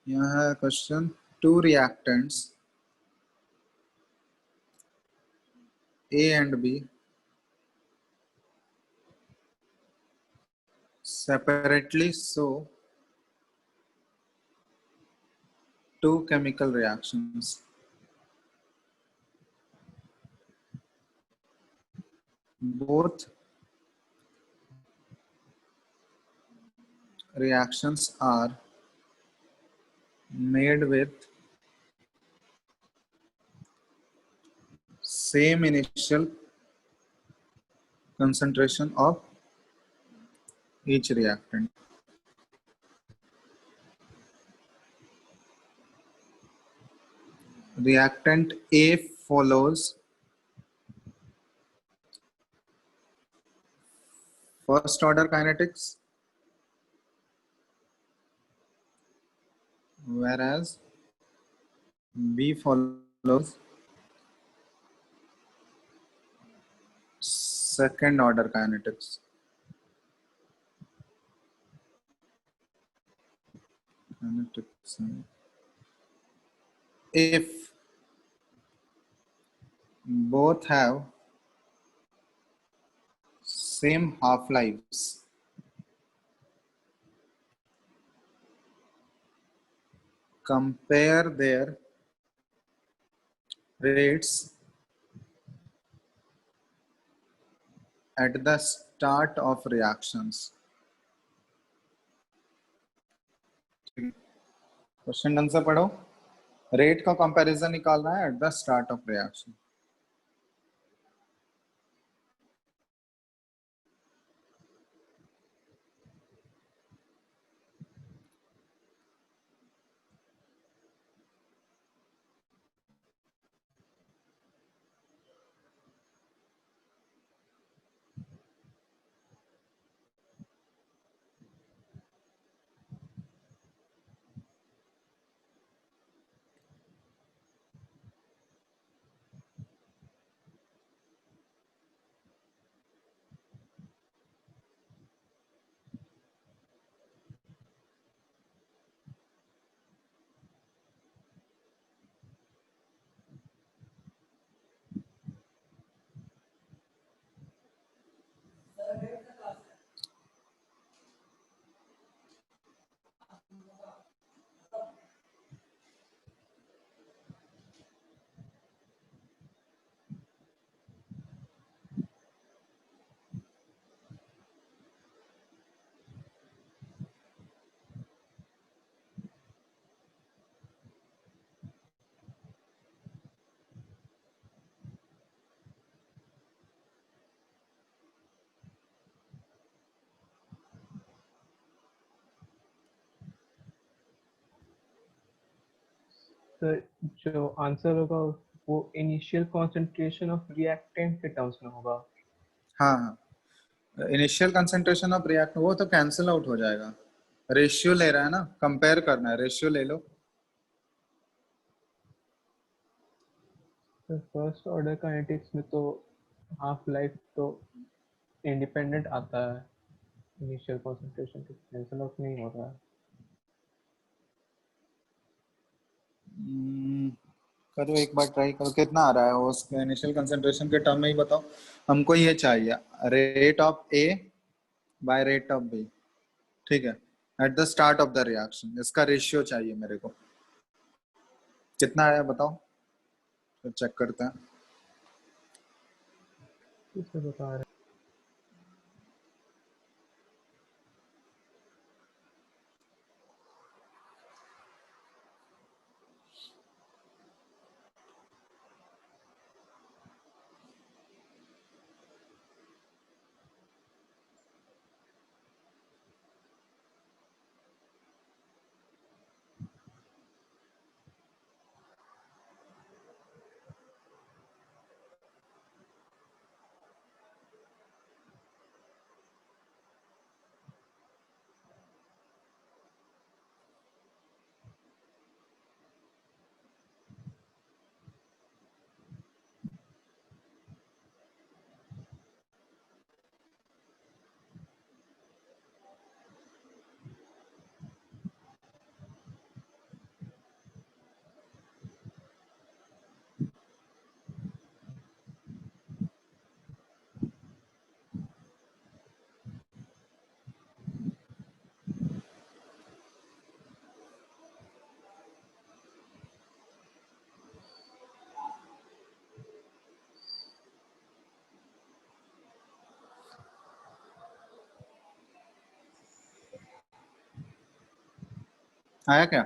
यहाँ है question, to reactants A and B separately show two chemical reactions. Both reactions are made with same initial concentration of each reactant. Reactant A follows first order kinetics, whereas B follows second order kinetics. If both have same half-lives, compare their rates at the start of reactions. Question ढंग से पढ़ो, रेट का कंपैरिजन निकालना है at the start of reaction. तो जो आंसर होगा वो इनिशियल कंसंट्रेशन ऑफ रिएक्टेंट के टर्म्स में होगा। हाँ हाँ, इनिशियल कंसंट्रेशन ऑफ रिएक्ट वो तो कैंसिल आउट हो जाएगा, रेशियो ले रहा है ना, कंपेयर करना है, रेशियो ले लो। तो फर्स्ट ऑर्डर काइनेटिक्स में तो हाफ लाइफ तो इंडिपेंडेंट आता है, इनिशियल कंसंट्रेशन के कैंसिल आउट नहीं हो रहा है। करो एक बार ट्राई करो, कितना आ रहा है वो, उसके इनिशियल कंसंट्रेशन के टर्म में ही बताओ। हमको ये चाहिए rate of A by rate of B, ठीक है, at the start of the reaction, इसका रेशियो चाहिए मेरे को। कितना आया बताओ, फिर चेक करते हैं। किसे बता रहे हैं? आया क्या?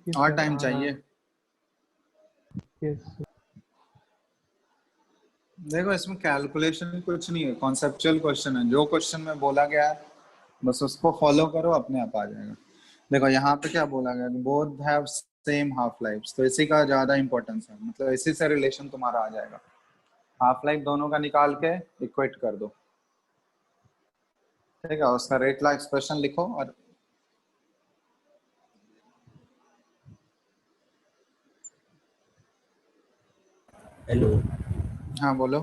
Yes, और sir, टाइम आ रहा चाहिए? है। Yes, sir. देखो इसमें कैलकुलेशन कुछ नहीं है, कॉन्सेप्चुअल क्वेश्चन है, जो क्वेश्चन में बोला गया है बस उसको फॉलो करो, अपने आप आ जाएगा। देखो यहाँ पे क्या बोला गया, both have same half life, तो इसी का ज्यादा इंपॉर्टेंस है, मतलब इसी से रिलेशन तुम्हारा आ जाएगा। हाफ लाइफ दोनों का निकाल के इक्वेट कर दो, ठीक है, उसका रेट ला एक्सप्रेशन लिखो। और हेलो, हाँ बोलो।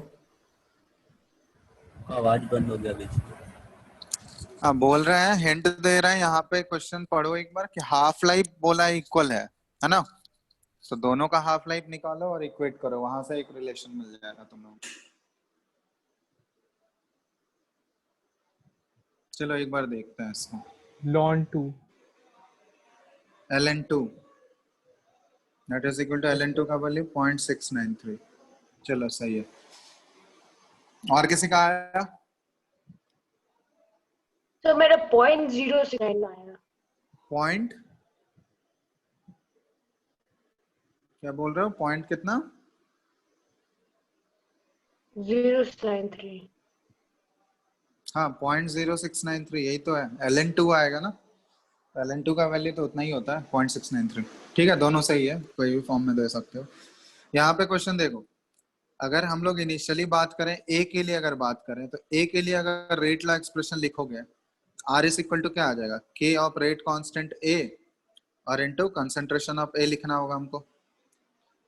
आवाज बंद हो गया बीच में। हाँ बोल रहे हैं, हिंट दे रहे हैं, यहाँ पे क्वेश्चन पढ़ो एक बार कि हाफ लाइफ बोला इक्वल है ना? तो दोनों का हाफ लाइफ निकालो और इक्वेट करो, वहां से एक रिलेशन मिल जाएगा तुम लोगों को। चलो एक बार देखते हैं इसको। ln 2. ln2 that is equal to Yes, ln2 sir. का वैल्यू 0.693। चलो सही है। और किसी का आया? तो मेरा 0.069 आया। पॉइंट क्या बोल रहे हो, पॉइंट कितना? 0.93। हाँ 0.0693, यही तो है। ln2 आएगा ना, ln2 का वैल्यू तो उतना ही होता है 0.693। ठीक है, दोनों सही है, कोई भी फॉर्म में दे सकते हो। यहाँ पे क्वेश्चन देखो, अगर हम लोग इनिशियली बात करें ए के लिए, अगर बात करें तो ए के लिए अगर रेट ला एक्सप्रेशन लिखोगे, आर इज इक्वल टू क्या आ जाएगा, के ऑफ रेट कांस्टेंट ए और इनटू कंसंट्रेशन ऑफ ए लिखना होगा हमको।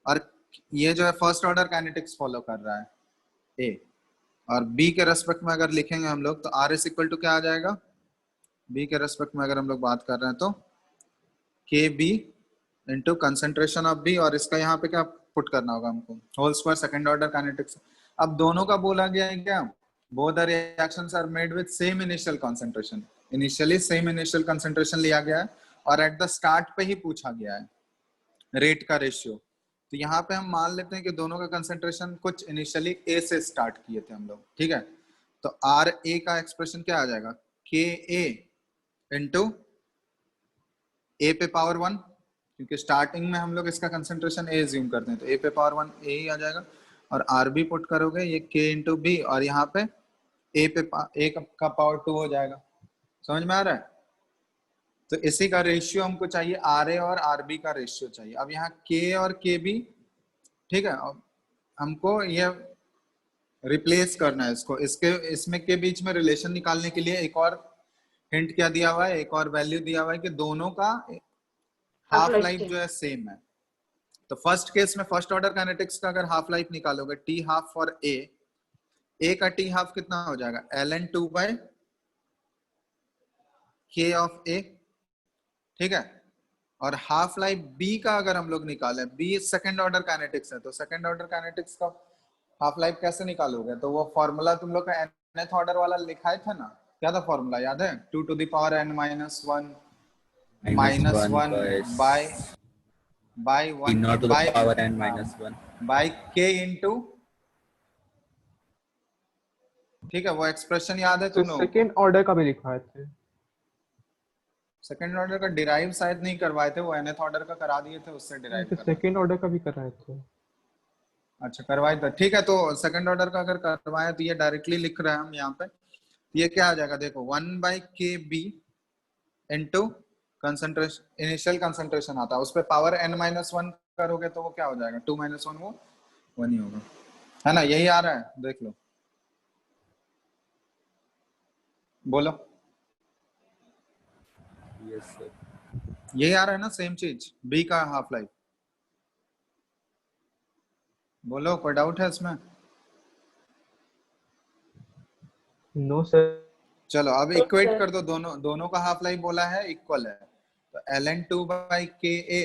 और ये जो है फर्स्ट ऑर्डर काइनेटिक्स फॉलो कर रहा है ए। और बी के रेस्पेक्ट में अगर लिखेंगे हम लोग तो आर इज इक्वल टू क्या आ जाएगा, बी के रेस्पेक्ट में अगर हम लोग बात कर रहे हैं तो k B into concentration of B, और इसका यहाँ पे क्या पुट करना होगा हमको, whole square second order kinetics. अब दोनों का बोला गया है क्या, both the reactions are made with same initial concentration, initially same initial concentration लिया गया है और एट द स्टार्ट पे ही पूछा गया है रेट का रेशियो। तो यहाँ पे हम मान लेते हैं कि दोनों का कंसंट्रेशन कुछ इनिशियली ए से स्टार्ट किए थे हम लोग, ठीक है। तो आर ए का एक्सप्रेशन क्या आ जाएगा, के ए इंटू ए पे पावर 1, क्योंकि स्टार्टिंग में हम लोग इसका कंसंट्रेशन ए एज्यूम करते हैं, तो ए पे पावर 1 ए ही आ जाएगा। और आर बी पुट करोगे ये के इंटू बी, और यहाँ पे ए पे ए का पावर 2 हो जाएगा। समझ में आ रहा है? तो इसी का रेशियो हमको चाहिए, आर ए और आर बी का रेशियो चाहिए। अब यहाँ के और के बी, ठीक है, अब हमको ये रिप्लेस करना है इसको, इसके इसमें के बीच में रिलेशन निकालने के लिए एक और हिंट क्या दिया हुआ है, एक और वैल्यू दिया हुआ है कि दोनों का हाफ लाइफ जो है सेम है। तो फर्स्ट केस में फर्स्ट ऑर्डर काइनेटिक्स का अगर हाफ लाइफ निकालोगे, टी हाफ फॉर ए का टी हाफ कितना हो जाएगा, ln2 बाय के ऑफ ए, ठीक है। और हाफ लाइफ बी का अगर हम लोग निकालें, बी सेकंड ऑर्डर काइनेटिक्स है, तो सेकंड ऑर्डर काइनेटिक्स का हाफ लाइफ कैसे निकालोगे, तो वो फॉर्मूला तुम लोग का nth ऑर्डर वाला लिखा था ना, क्या था फॉर्मूला याद है, 2 to the power n minus 1 minus 1 by 1 not to the power n minus 1 by k into, ठीक है, वो एक्सप्रेशन याद है तो तुम लोग? सेकेंड ऑर्डर का भी लिखवाए थे। सेकंड ऑर्डर का डिराइव शायद नहीं करवाए थे, वो nth ऑर्डर का करा दिए थे, उससे डिराइव तो करवाए। सेकेंड ऑर्डर का भी कर रहे थे। अच्छा करवाए थे, ठीक है। तो सेकंड ऑर्डर का अगर करवाए तो ये डायरेक्टली लिख रहे हैं हम यहाँ पे, ये क्या आ जाएगा देखो, 1 by k B into concentration, initial concentration आता है, उस पर पावर n-1 करोगे तो वो क्या हो जाएगा, 2 - 1 वो 1 ही होगा, है ना? यही आ रहा है, देख लो, बोलो। Yes sir. यही आ रहा है ना, सेम चीज, बी का हाफ लाइफ। बोलो, कोई डाउट है इसमें? No sir. चलो अब इक्वेट कर दो, दोनों का हाफ लाइफ बोला है इक्वल है, तो ln2 बाई के ए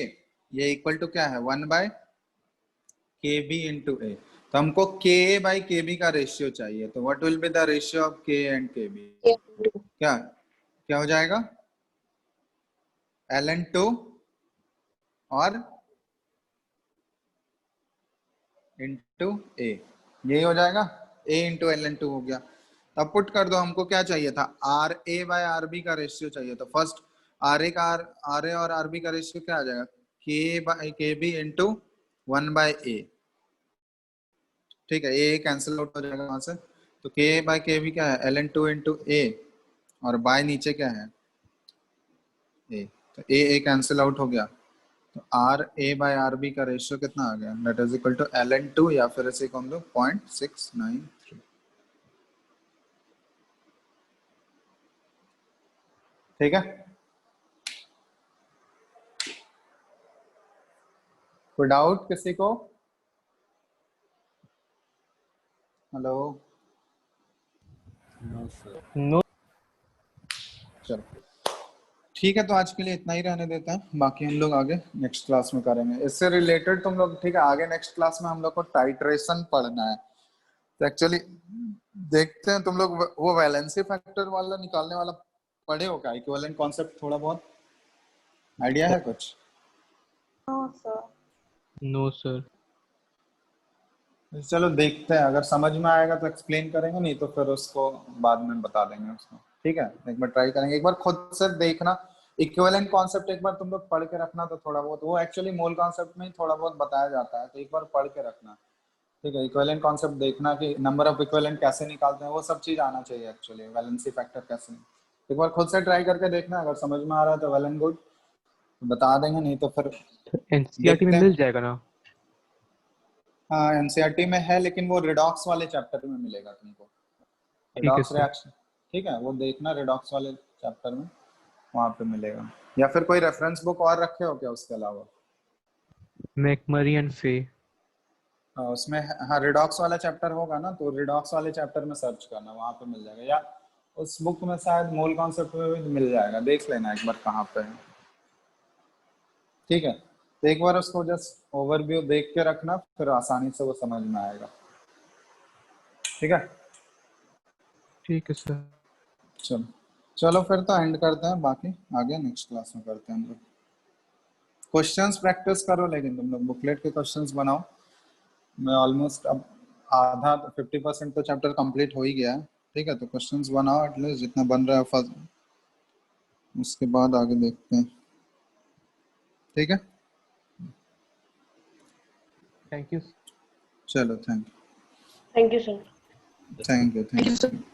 ये इक्वल टू क्या है, 1 बाय के बी इंटू ए। तो हमको के ए बाई के बी का रेशियो चाहिए, तो what will be the ratio of के एंड के बी, क्या क्या हो जाएगा, ln2 और इंटू ए, यही हो जाएगा। a into L N two हो गया। अब पुट कर दो, हमको क्या चाहिए था, R A by R B का रेशियो चाहिए। तो फर्स्ट आर ए और आर बी का रेशियो क्या आ जाएगा, के बाय के बी इंटू 1/a। ठीक है, ए कैंसिल आउट हो जाएगा वहां से, तो के बाय के बी क्या है, एल एन टू इंटू ए, और बाय नीचे क्या है ए, तो ए कैंसिल आउट हो गया। तो R A by R B का रेशियो कितना आ गया, that is equal to L N two, या फिर इसे कौन दो 0.693। ठीक है, कोई डाउट किसी को? Hello, No, sir. नो चलो ठीक है, तो आज के लिए इतना ही रहने देते हैं, बाकी हम लोग आगे नेक्स्ट क्लास में करेंगे इससे रिलेटेड तुम लोग। ठीक है, आगे नेक्स्ट क्लास में हम लोग को टाइट्रेशन पढ़ना है। तो एक्चुअली देखते हैं तुम लोग वो वैलेंसी फैक्टर वाला निकालने वाला पढ़े हो क्या, इक्विवेलेंट कॉन्सेप्ट थोड़ा बहुत आइडिया है कुछ? No sir. चलो देखते हैं, अगर समझ में आएगा तो एक्सप्लेन करेंगे, नहीं तो फिर उसको बाद में बता देंगे उसको। ठीक है, एक बार ट्राई करेंगे, एक बार खुद से देखना इक्विवेलेंट कॉन्सेप्ट, एक बार तुम लोग पढ़ के रखना। तो थोड़ा बहुत वो एक्चुअली मोल कॉन्सेप्ट में ही थोड़ा बहुत बताया जाता है, तो एक बार पढ़ के रखना। ठीक है, इक्विवेलेंट कॉन्सेप्ट देखना कि नंबर ऑफ इक्विवेलेंट कैसे निकालते हैं, वो सब चीज आना चाहिए एक्चुअली, वैलेंसी फैक्टर कैसे। एक बार खुद से ट्राई करके देखना, अगर समझ में आ रहा है तो वेल एंड गुड, बता देंगे, नहीं तो फिर एनसीईआरटी में देखते हैं। मिल जाएगा ना? हाँ एनसीईआरटी में है, लेकिन वो रिडॉक्स वाले चैप्टर में मिलेगा तुमको, ठीक है रिडॉक्स सर। रिएक्शन। ठीक है, वो देखना रिडॉक्स वाले चैप्टर में, वहां पे मिलेगा। या फिर कोई रेफरेंस बुक और रखे हो क्या उसके अलावा? मैकमरी एंड फे। उसमें हाँ रिडॉक्स वाला चैप्टर होगा ना, तो रिडॉक्स वाले चैप्टर में सर्च करना, वहां पे मिल जाएगा, या उस बुक में शायद मोल कॉन्सेप्ट में भी मिल जाएगा, देख लेना एक बार कहाँ पे है। ठीक है, तो एक बार उसको जस्ट ओवरव्यू देख के रखना, फिर आसानी से वो समझ में आएगा। ठीक है, ठीक है सर। चलो चलो फिर तो एंड करते हैं, बाकी आगे नेक्स्ट क्लास में करते हैं हम लोग। क्वेश्चंस प्रैक्टिस करो, लेकिन तुम लोग बुकलेट के क्वेश्चंस बनाओ। मैं ऑलमोस्ट अब आधा 50% तो चैप्टर कंप्लीट हो ही गया है। ठीक है, तो क्वेश्चंस बनाओ एटलीस्ट जितना बन रहा है फर्स्ट, उसके बाद आगे देखते हैं। ठीक है, थैंक यू। चलो thank Thank you, sir. You, thank Thank you, you. sir.